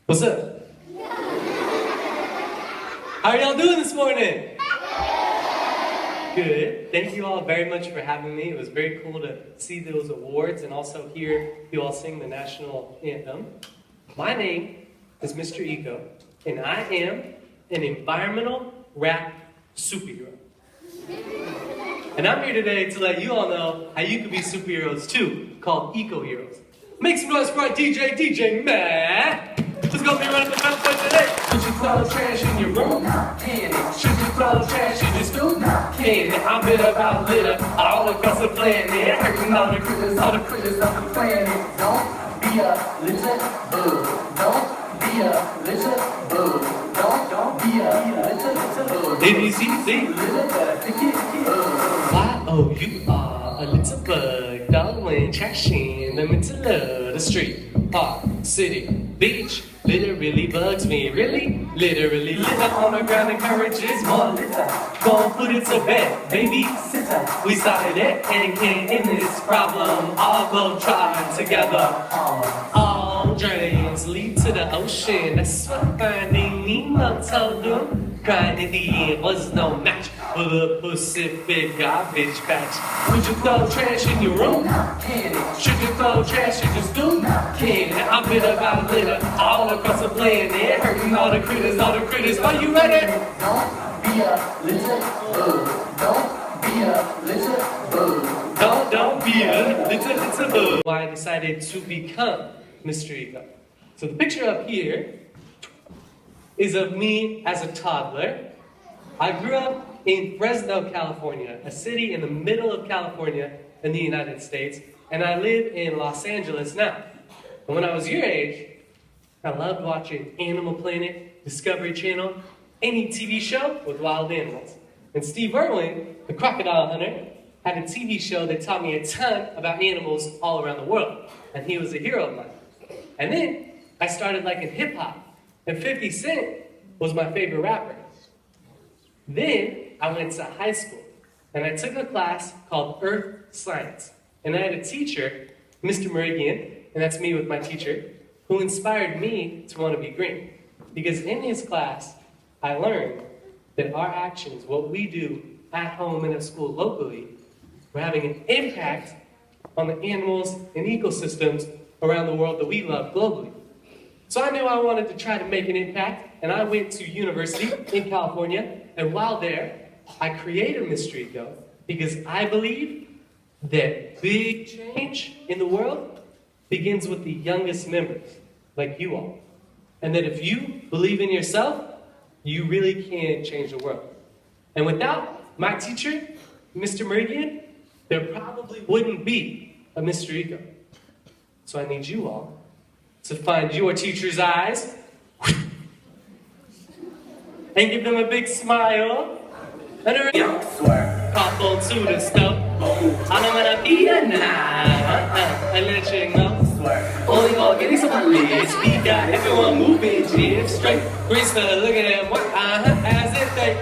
What's up? How are y'all doing this morning? Good. Thank you all very much for having me. It was very cool to see those awards and also hear you all sing the national anthem. My name is Mr. Eco, and I am an environmental rap superhero. And I'm here today to let you all know how you can be superheroes too, called eco-heroes. Make some noise for our DJ Matt. Who's gonna be running the fun for today? Should you throw trash in your room? Can it? Should you throw trash in your school? Can it? I'm bitter about litter all across the planet. Hurting all the critters of the planet. Don't be a litter bug. Don't be a litter bug. Don't be a litter bug. Did you see? Litter better pick it up. Why? Oh, you are a little bug. Dog when trash in the middle of the street. Park, city, beach. Litter really bugs me, really? Literally, litter on the ground encourages more litter. Gon' put it to bed, baby sitter. We started it and can't end this problem. All go try together. All drains lead to the ocean. That's what Finding Nemo told them. Crying in the end was no match for the Pacific garbage patch. Would you throw trash in your room? Can it? Should you throw trash in your stool? Can it? I'm bitter about litter all across the planet, hurting all the critters. Are you ready? Don't be a litter bug. Don't be a litter bug. Don't be a litter bug. Why I decided to become Mr. Eco. So the picture up here is of me as a toddler. I grew up in Fresno, California, a city in the middle of California in the United States, and I live in Los Angeles now. And when I was your age, I loved watching Animal Planet, Discovery Channel, any TV show with wild animals. And Steve Irwin, the crocodile hunter, had a TV show that taught me a ton about animals all around the world. And he was a hero of mine. And then I started liking hip hop. And 50 Cent was my favorite rapper. Then I went to high school. And I took a class called Earth Science. And I had a teacher, Mr. Meridian, and that's me with my teacher, who inspired me to want to be green. Because in his class, I learned that our actions, what we do at home and at school locally, were having an impact on the animals and ecosystems around the world that we love globally. So I knew I wanted to try to make an impact, and I went to university in California, and while there, I created Mr. Eco because I believe that big change in the world begins with the youngest members, like you all. And that if you believe in yourself, you really can change the world. And without my teacher, Mr. Meridian, there probably wouldn't be a Mr. Eco. So I need you all to find your teacher's eyes and give them a big smile and a pop on to the stuff. I'm gonna be tonight and let you know. Only gonna get some rich. We got everyone moving, jib straight. Graceful, look at them work, as if they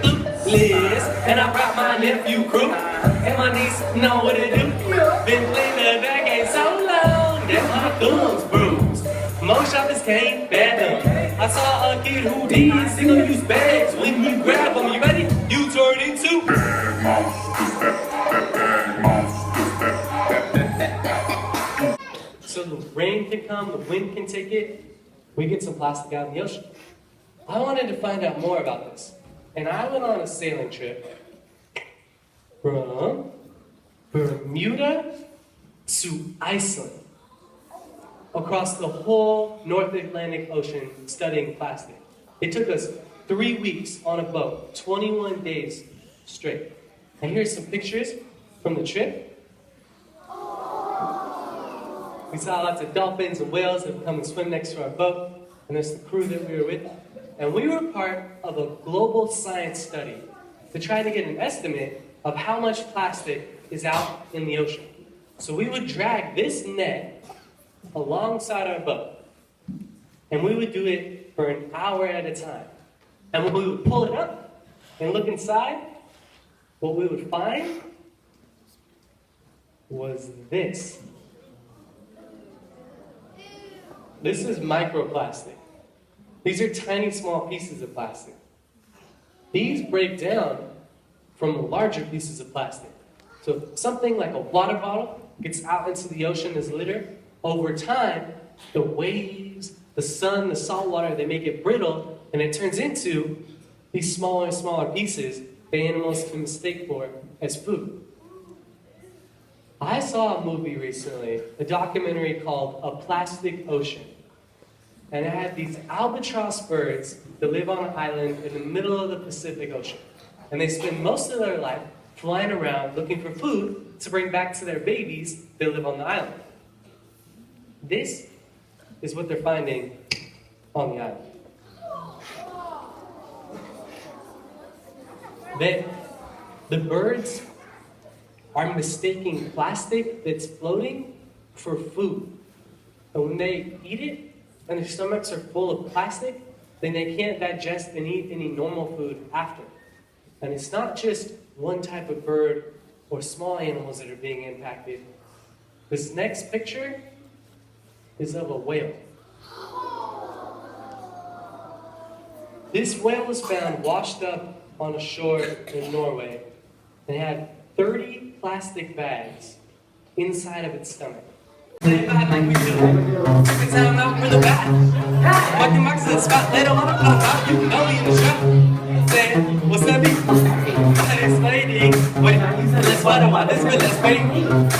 clueless. And I brought my nephew crew, and my niece know what to do. Been playing that game so long that my thumbs bruised. Most shoppers can't fathom. I saw a kid who did single-use bags. When you grab them, you ready? You turn into bag monsters. So the rain can come, the wind can take it, we get some plastic out in the ocean. I wanted to find out more about this. And I went on a sailing trip from Bermuda to Iceland, across the whole North Atlantic Ocean studying plastic. It took us 3 weeks on a boat, 21 days straight. And here's some pictures from the trip. We saw lots of dolphins and whales that would come and swim next to our boat, and there's the crew that we were with. And we were part of a global science study to try to get an estimate of how much plastic is out in the ocean. So we would drag this net alongside our boat, and we would do it for an hour at a time. And when we would pull it up and look inside, what we would find was this. This is microplastic. These are tiny, small pieces of plastic. These break down from larger pieces of plastic. So something like a water bottle gets out into the ocean as litter. Over time, the waves, the sun, the salt water, they make it brittle, and it turns into these smaller and smaller pieces that animals can mistake for as food. I saw a movie recently, a documentary called A Plastic Ocean. And it had these albatross birds that live on an island in the middle of the Pacific Ocean. And they spend most of their life flying around looking for food to bring back to their babies that live on the island. This is what they're finding on the island. The birds are mistaking plastic that's floating for food. And when they eat it, and their stomachs are full of plastic, then they can't digest and eat any normal food after. And it's not just one type of bird or small animals that are being impacted. This next picture is of a whale. This whale was found washed up on a shore in Norway and had 30 plastic bags inside of its stomach. Say bad like we do. Every time out for the bat. What the marks of the spot, they don't want to talk about. You can go in the shop. Say, what's that mean? It's lady. Wait, let's find out why this bill is paid.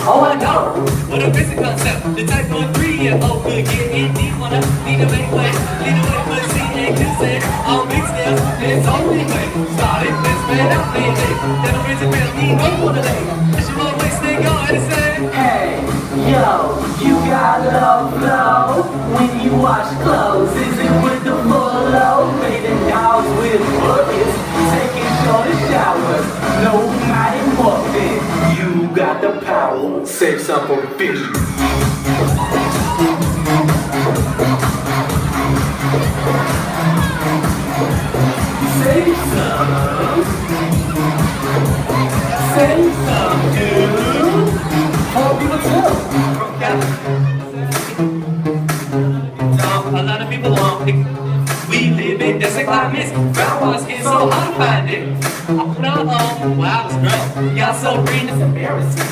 Oh, I know. What a basic concept. The type of 3-year-old could get in deep on a need a make way. Need a way, but see, ain't you say, all big steps, it's only way. Started, let's spend out, baby. Then a reason for me, no one today. I should always stay going and say, hey, yo. You got low flow when you wash clothes. Is it with the full load? Bathing dogs with buckets, taking shorter showers. No matter what, then you got the power. Save some for fish. Save some. Save some, dude. Hope you will too. A lot of people won't think we live in desert climates. Brown water skin so hard to find it. I put on when I was grown. Y'all so green, it's embarrassing.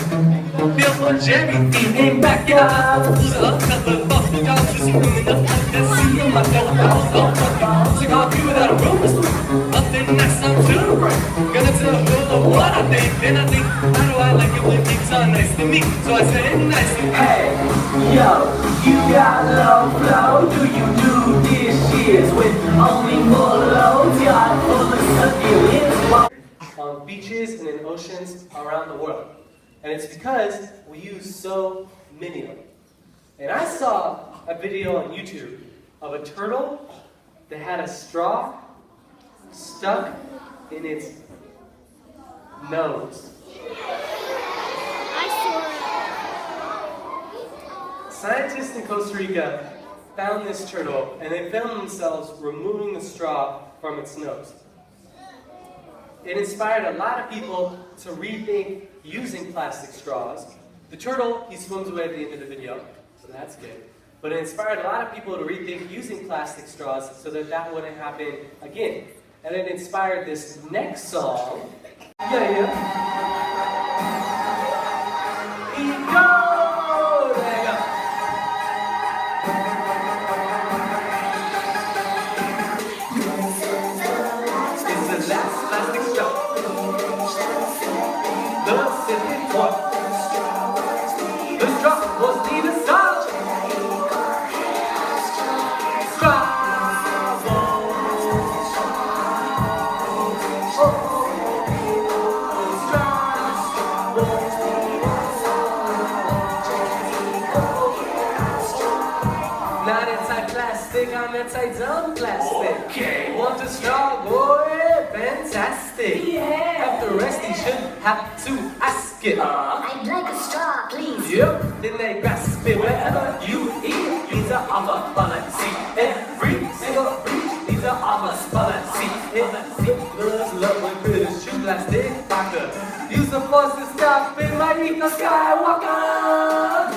Feel for Jerry, ain't back up. Who's a couple of fucking dogs just rooming up like that. See him, I know I was gone fucking. Took off you without a room to sleep. Nothing nice, I'm to the break. Gonna tell her what I think. Then I think, how do I like it when things are nice to me? So I said it nicely. Hey, yo, you got low flow. Do you do dishes with only more loads? Yacht full of succulents. On beaches and in oceans around the world. And it's because we use so many of them. And I saw a video on YouTube of a turtle that had a straw stuck in its nose. Scientists in Costa Rica found this turtle and they filmed themselves removing the straw from its nose. It inspired a lot of people to rethink using plastic straws. The turtle, he swims away at the end of the video, so that's good. But it inspired a lot of people to rethink using plastic straws so that that wouldn't happen again. And it inspired this next song. Yeah, yeah. Go! There you go. It's the last plastic straw. The second one. The straw was needed salt. Not anti-plastic, I'm anti-dumb plastic. Okay. Want a straw, boy? Fantastic. Yeah. After rest, you shouldn't have to ask it. I'd like a straw, please. Yep, then they grasp it wherever you eat. Needs a of a policy. Every single breach needs a of a policy. Loves love when British shoot plastic vodka. Use the force to stop it like Nico Skywalker.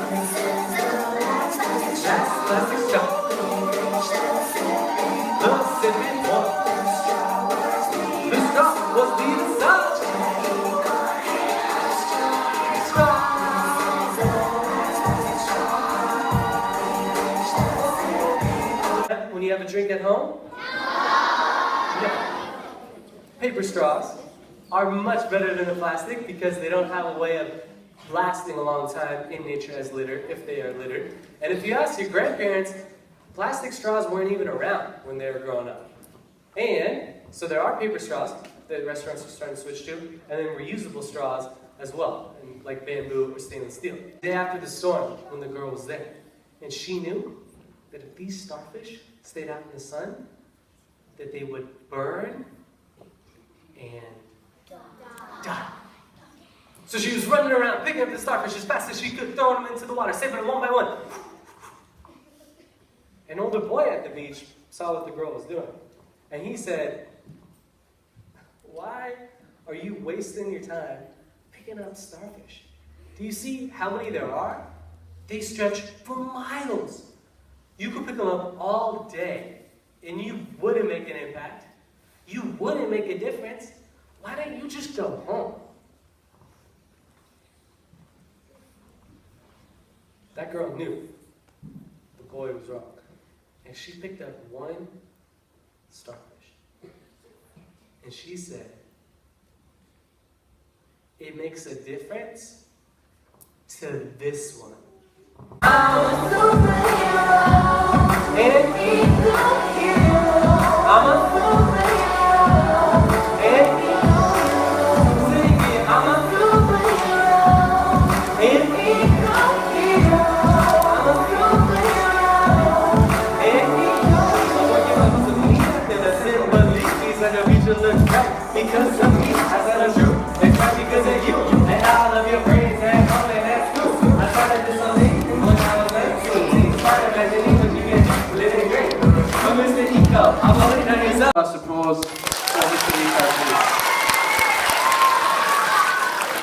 That's plastic straw. The when you have a drink at home? No. Paper straws are much better than the plastic because they don't have a way of lasting a long time in nature as litter, if they are littered. And if you ask your grandparents, plastic straws weren't even around when they were growing up. And so there are paper straws that restaurants are starting to switch to, and then reusable straws as well, and like bamboo or stainless steel. The day after the storm, when the girl was there, and she knew that if these starfish stayed out in the sun, that they would burn and die. So she was running around, picking up the starfish as fast as she could, throwing them into the water, saving them one by one. An older boy at the beach saw what the girl was doing, and he said, "Why are you wasting your time picking up starfish? Do you see how many there are? They stretch for miles. You could pick them up all day, and you wouldn't make an impact. You wouldn't make a difference. Why don't you just go home?" That girl knew the boy was wrong, and she picked up one starfish, and she said, "It makes a difference to this one." I'm a superhero. And I'm a superhero. And sing it. I'm a superhero. And I'm a superhero. And someone give up to me, then a symbolic piece of the future looks bright. Because of me, I said I'm true. It's right because of you. And all of your friends and all and that's true. I started this on me when I was 19. Started imagining what you can do, living great. I'm Mr. Eco. I'm only 97. I suppose